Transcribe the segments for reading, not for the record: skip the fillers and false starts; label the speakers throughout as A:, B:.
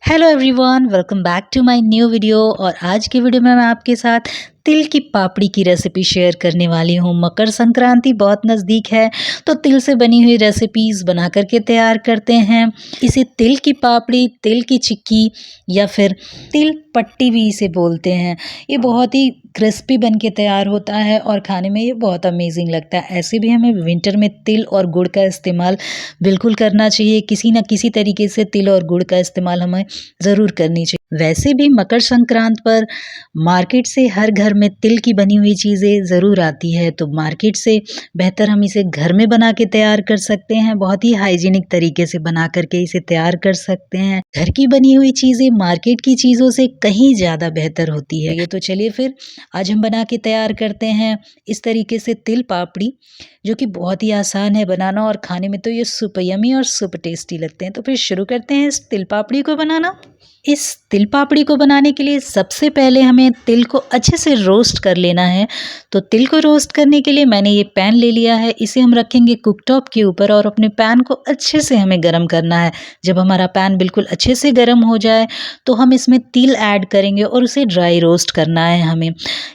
A: Hello everyone, welcome back to my new video. और आज की वीडियो में मैं आपके साथ तिल की पापड़ी की रेसिपी शेयर करने वाली हूँ। मकर संक्रांति बहुत नज़दीक है, तो तिल से बनी हुई रेसिपीज़ बना करके तैयार करते हैं। इसे तिल की पापड़ी, तिल की चिक्की या फिर तिल पट्टी भी इसे बोलते हैं। ये बहुत ही क्रिस्पी बन के तैयार होता है और खाने में ये बहुत अमेजिंग लगता है। ऐसे भी हमें विंटर में तिल और गुड़ का इस्तेमाल बिल्कुल करना चाहिए। किसी न किसी तरीके से तिल और गुड़ का इस्तेमाल हमें ज़रूर करनी चाहिए। वैसे भी मकर संक्रांत पर मार्केट से हर घर में तिल की बनी हुई चीज़ें ज़रूर आती है, तो मार्केट से बेहतर हम इसे घर में बना के तैयार कर सकते हैं। बहुत ही हाइजीनिक तरीके से बना करके इसे तैयार कर सकते हैं। घर की बनी हुई चीज़ें मार्केट की चीज़ों से कहीं ज़्यादा बेहतर होती है। ये तो चलिए फिर आज हम बना के तैयार करते हैं इस तरीके से तिल पापड़ी, जो कि बहुत ही आसान है बनाना और खाने में तो ये सुपर यमी और सुपर टेस्टी लगते हैं। तो फिर शुरू करते हैं इस तिल पापड़ी को बनाना। इस तिल पापड़ी को बनाने के लिए सबसे पहले हमें तिल को अच्छे से रोस्ट कर लेना है। तो तिल को रोस्ट करने के लिए मैंने ये पैन ले लिया है। इसे हम रखेंगे कुकटॉप के ऊपर और अपने पैन को अच्छे से हमें गर्म करना है। जब हमारा पैन बिल्कुल अच्छे से गर्म हो जाए तो हम इसमें तिल ऐड करेंगे और उसे ड्राई रोस्ट करना है हमें।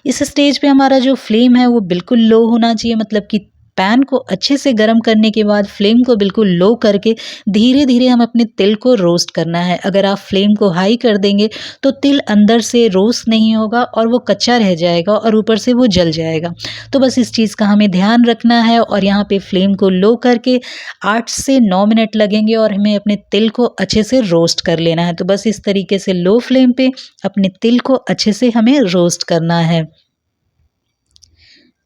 A: इस स्टेज पे हमारा जो फ्लेम है वो बिल्कुल लो होना चाहिए, मतलब कि पैन को अच्छे से गर्म करने के बाद फ्लेम को बिल्कुल लो करके धीरे धीरे हम अपने तिल को रोस्ट करना है। अगर आप फ्लेम को हाई कर देंगे तो तिल अंदर से रोस्ट नहीं होगा और वो कच्चा रह जाएगा और ऊपर से वो जल जाएगा। तो बस इस चीज़ का हमें ध्यान रखना है और यहाँ पे फ्लेम को लो करके 8 से 9 मिनट लगेंगे और हमें अपने तिल को अच्छे से रोस्ट कर लेना है। तो बस इस तरीके से लो फ्लेम पे अपने तिल को अच्छे से हमें रोस्ट करना है।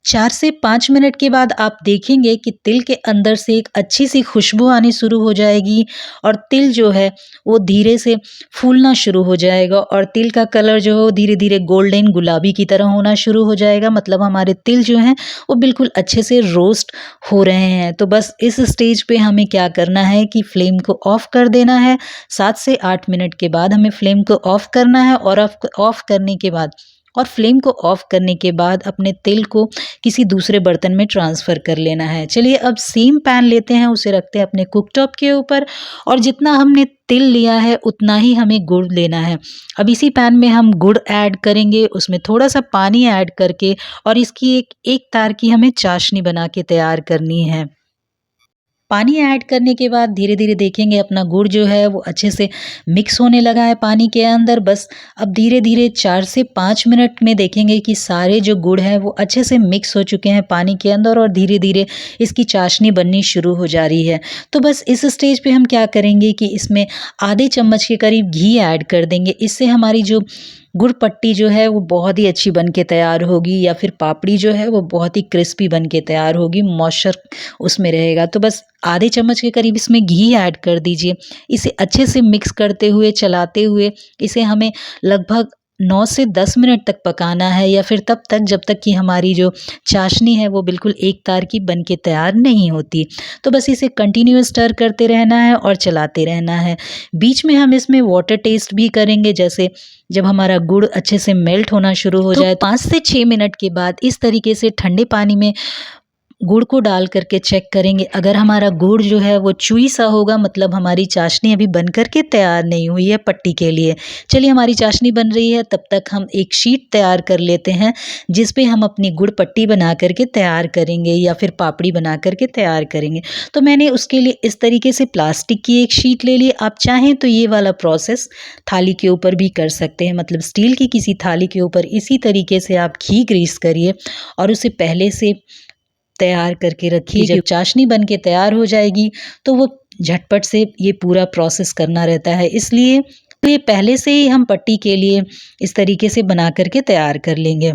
A: 4 से 5 मिनट के बाद आप देखेंगे कि तिल के अंदर से एक अच्छी सी खुशबू आनी शुरू हो जाएगी और तिल जो है वो धीरे से फूलना शुरू हो जाएगा और तिल का कलर जो है वो धीरे धीरे गोल्डन गुलाबी की तरह होना शुरू हो जाएगा। मतलब हमारे तिल जो हैं वो बिल्कुल अच्छे से रोस्ट हो रहे हैं। तो बस इस स्टेज पे हमें क्या करना है कि फ्लेम को ऑफ़ कर देना है। 7 से 8 मिनट के बाद हमें फ्लेम को ऑफ़ करना है और ऑफ़ करने के बाद और फ्लेम को ऑफ करने के बाद अपने तिल को किसी दूसरे बर्तन में ट्रांसफ़र कर लेना है। चलिए अब सेम पैन लेते हैं, उसे रखते हैं अपने कुकटॉप के ऊपर और जितना हमने तिल लिया है उतना ही हमें गुड़ लेना है। अब इसी पैन में हम गुड़ ऐड करेंगे, उसमें थोड़ा-सा पानी ऐड करके और इसकी एक तार की हमें चाशनी बना के तैयार करनी है। पानी ऐड करने के बाद धीरे-धीरे देखेंगे अपना गुड़ जो है वो अच्छे से मिक्स होने लगा है पानी के अंदर। बस अब धीरे-धीरे 4 से 5 मिनट में देखेंगे कि सारे जो गुड़ हैं वो अच्छे से मिक्स हो चुके हैं पानी के अंदर और धीरे-धीरे इसकी चाशनी बननी शुरू हो जा रही है। तो बस इस स्टेज पे हम क्या करेंगे कि इसमें आधे चम्मच के करीब घी ऐड कर देंगे। इससे हमारी जो गुड़ पट्टी जो है वो बहुत ही अच्छी बन के तैयार होगी या फिर पापड़ी जो है वो बहुत ही क्रिस्पी बन के तैयार होगी, मॉइस्चर उसमें रहेगा। तो बस आधे चम्मच के करीब इसमें घी ऐड कर दीजिए। इसे अच्छे से मिक्स करते हुए, चलाते हुए इसे हमें लगभग 9 से 10 मिनट तक पकाना है या फिर तब तक जब तक कि हमारी जो चाशनी है वो बिल्कुल एक तार की बन के तैयार नहीं होती। तो बस इसे कंटिन्यूअस स्टर करते रहना है और चलाते रहना है। बीच में हम इसमें वाटर टेस्ट भी करेंगे, जैसे जब हमारा गुड़ अच्छे से मेल्ट होना शुरू हो जाए 5 से 6 मिनट के बाद इस तरीके से ठंडे पानी में गुड़ को डाल करके चेक करेंगे। अगर हमारा गुड़ जो है वो चुई सा होगा, मतलब हमारी चाशनी अभी बन करके तैयार नहीं हुई है पट्टी के लिए। चलिए हमारी चाशनी बन रही है, तब तक हम एक शीट तैयार कर लेते हैं जिस पे हम अपनी गुड़ पट्टी बना करके तैयार करेंगे या फिर पापड़ी बना करके तैयार करेंगे। तो मैंने उसके लिए इस तरीके से प्लास्टिक की एक शीट ले ली। आप चाहें तो ये वाला प्रोसेस थाली के ऊपर भी कर सकते हैं, मतलब स्टील की किसी थाली के ऊपर इसी तरीके से आप घी ग्रीस करिए और उसे पहले से तैयार करके रखिए। जब चाशनी बन के तैयार हो जाएगी तो वो झटपट से ये पूरा प्रोसेस करना रहता है, इसलिए ये पहले से ही हम पट्टी के लिए इस तरीके से बना करके तैयार कर लेंगे।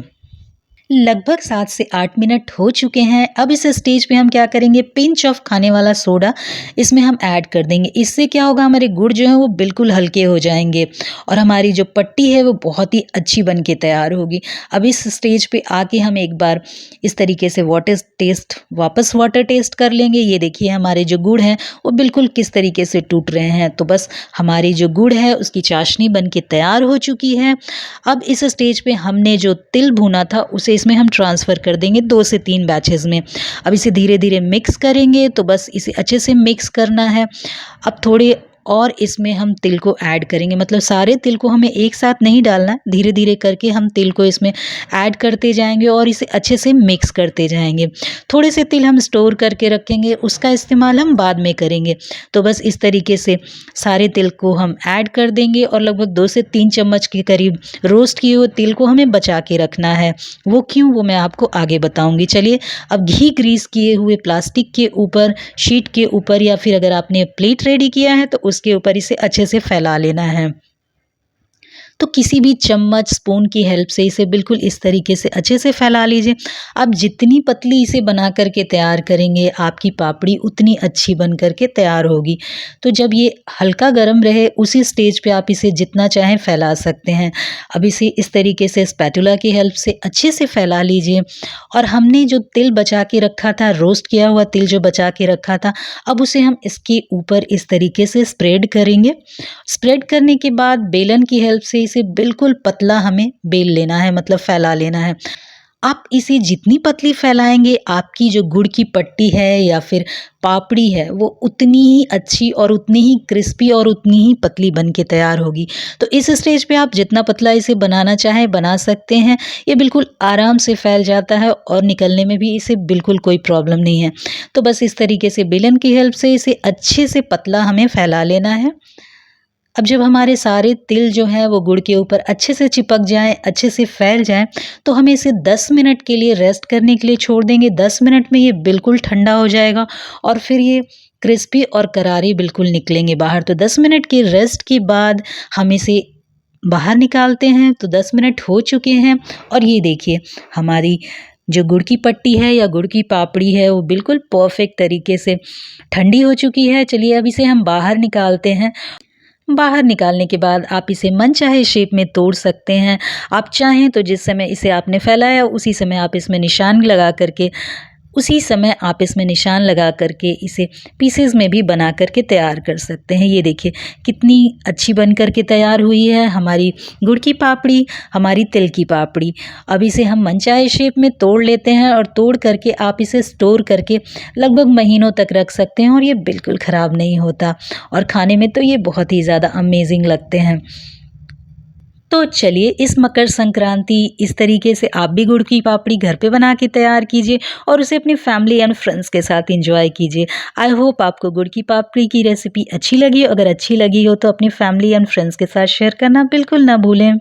A: लगभग 7 से 8 मिनट हो चुके हैं। अब इस स्टेज पे हम क्या करेंगे, पिंच ऑफ खाने वाला सोडा इसमें हम ऐड कर देंगे। इससे क्या होगा, हमारे गुड़ जो है वो बिल्कुल हल्के हो जाएंगे और हमारी जो पट्टी है वो बहुत ही अच्छी बन के तैयार होगी। अब इस स्टेज पे आके हम एक बार इस तरीके से वाटर टेस्ट कर लेंगे। ये देखिए हमारे जो गुड़ हैं वो बिल्कुल किस तरीके से टूट रहे हैं। तो बस हमारी जो गुड़ है उसकी चाशनी बन के तैयार हो चुकी है। अब इस स्टेज पे हमने जो तिल भुना था उसे इसमें हम ट्रांसफ़र कर देंगे 2 से 3 बैचेज़ में। अब इसे धीरे धीरे मिक्स करेंगे, तो बस इसे अच्छे से मिक्स करना है। अब थोड़े और इसमें हम तिल को ऐड करेंगे। मतलब सारे तिल को हमें एक साथ नहीं डालना, धीरे धीरे करके हम तिल को इसमें ऐड करते जाएंगे और इसे अच्छे से मिक्स करते जाएंगे। थोड़े से तिल हम स्टोर करके रखेंगे, उसका इस्तेमाल हम बाद में करेंगे। तो बस इस तरीके से सारे तिल को हम ऐड कर देंगे और लगभग 2 से 3 चम्मच के करीब रोस्ट किए हुए तिल को हमें बचा के रखना है। वो क्यों, वो मैं आपको आगे बताऊंगी। चलिए अब घी ग्रीस किए हुए प्लास्टिक के ऊपर, शीट के ऊपर या फिर अगर आपने प्लेट रेडी किया है तो उसके ऊपर इसे अच्छे से फैला लेना है। तो किसी भी चम्मच, स्पून की हेल्प से इसे बिल्कुल इस तरीके से अच्छे से फैला लीजिए। आप जितनी पतली इसे बना करके तैयार करेंगे, आपकी पापड़ी उतनी अच्छी बन करके तैयार होगी। तो जब ये हल्का गर्म रहे, उसी स्टेज पे आप इसे जितना चाहें फैला सकते हैं। अब इसे इस तरीके से स्पैटुला की हेल्प से अच्छे से फैला लीजिए। और हमने जो तिल बचा के रखा था, रोस्ट किया हुआ तिल जो बचा के रखा था, अब उसे हम इसके ऊपर इस तरीके से स्प्रेड करेंगे। स्प्रेड करने के बाद बेलन की हेल्प से इसे बिल्कुल पतला हमें बेल लेना है, मतलब फैला लेना है। आप इसे जितनी पतली फैलाएंगे, आपकी जो गुड़ की पट्टी है या फिर पापड़ी है, वो उतनी ही अच्छी और उतनी ही क्रिस्पी और उतनी ही पतली बन के तैयार होगी। तो इस स्टेज पे आप जितना पतला इसे बनाना चाहें बना सकते हैं। ये बिल्कुल आराम से फैल जाता है और निकलने में भी इसे बिल्कुल कोई प्रॉब्लम नहीं है। तो बस इस तरीके से बेलन की हेल्प से इसे अच्छे से पतला हमें फैला लेना है। अब जब हमारे सारे तिल जो हैं वो गुड़ के ऊपर अच्छे से चिपक जाएँ, अच्छे से फैल जाएँ, तो हमें इसे 10 मिनट के लिए रेस्ट करने के लिए छोड़ देंगे। 10 मिनट में ये बिल्कुल ठंडा हो जाएगा और फिर ये क्रिस्पी और करारी बिल्कुल निकलेंगे बाहर। तो 10 मिनट के रेस्ट के बाद हम इसे बाहर निकालते हैं। तो 10 मिनट हो चुके हैं और ये देखिए हमारी जो गुड़ की पट्टी है या गुड़ की पापड़ी है वो बिल्कुल परफेक्ट तरीके से ठंडी हो चुकी है। चलिए अब इसे हम बाहर निकालते हैं। बाहर निकालने के बाद आप इसे मनचाहे शेप में तोड़ सकते हैं। आप चाहें तो जिस समय इसे आपने फैलाया उसी समय आप इसमें निशान लगा करके इसे पीसेस में भी बना करके तैयार कर सकते हैं। ये देखिए कितनी अच्छी बन करके तैयार हुई है हमारी गुड़ की पापड़ी, हमारी तिल की पापड़ी। अब इसे हम मनचाहे शेप में तोड़ लेते हैं और तोड़ करके आप इसे स्टोर करके लगभग महीनों तक रख सकते हैं और ये बिल्कुल ख़राब नहीं होता और खाने में तो ये बहुत ही ज़्यादा अमेजिंग लगते हैं। तो चलिए इस मकर संक्रांति इस तरीके से आप भी गुड़ की पापड़ी घर पे बना के तैयार कीजिए और उसे अपनी फैमिली एंड फ्रेंड्स के साथ एंजॉय कीजिए। आई होप आपको गुड़ की पापड़ी की रेसिपी अच्छी लगी। अगर अच्छी लगी हो तो अपनी फैमिली एंड फ्रेंड्स के साथ शेयर करना बिल्कुल ना भूलें।